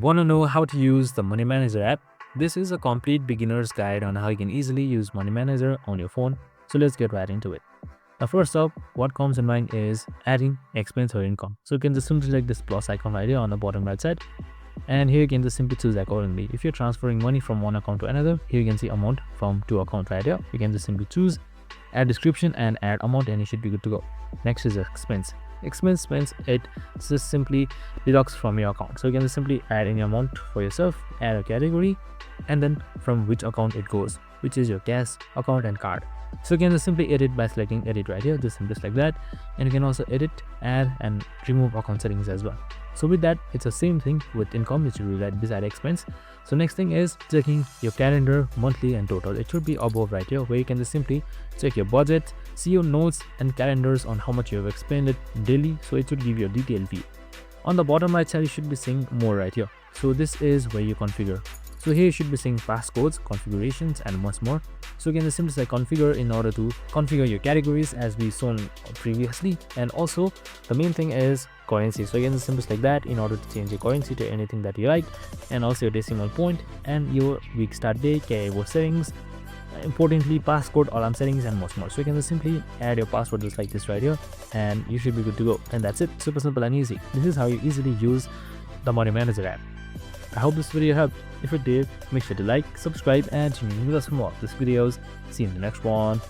Want to know how to use the Money Manager app? This is a complete beginner's guide on how you can easily use Money Manager on your phone. So let's get right into it. Now first up, what comes in mind is adding expense or income. So you can just simply select this plus icon right here on the bottom right side. And here you can just simply choose accordingly. If you're transferring money from one account to another, here you can see amount from two accounts right here. You can just simply choose add description and add amount and you should be good to go. Next is expense. Expense means it just simply deducts from your account. So you can just simply add any amount for yourself, add a category, and then from which account it goes, which is your cash, account, and card. So you can just simply edit by selecting edit right here, just like that. And you can also edit, add, and remove account settings as well. So with that, it's the same thing with income, which will be right beside expense. So next thing is checking your calendar, monthly, and total. It should be above right here, where you can just simply check your budget, see your notes and calendars on how much you have expended daily. So it should give you a detailed view. On the bottom right side, you should be seeing more right here. So this is where you configure. So here you should be seeing passcodes, configurations, and much more. So you can just simply say configure in order to configure your categories as we saw previously. And also the main thing is currency. So you can just simply select that in order to change your currency to anything that you like, and also your decimal point and your week start date, carryover settings, importantly passcode, alarm settings, and much more. So you can just simply add your password just like this right here and you should be good to go. And that's it. Super simple and easy. This is how you easily use the Money Manager app. I hope this video helped. If it did, make sure to like, subscribe, and tune in with us for more of these videos. See you in the next one.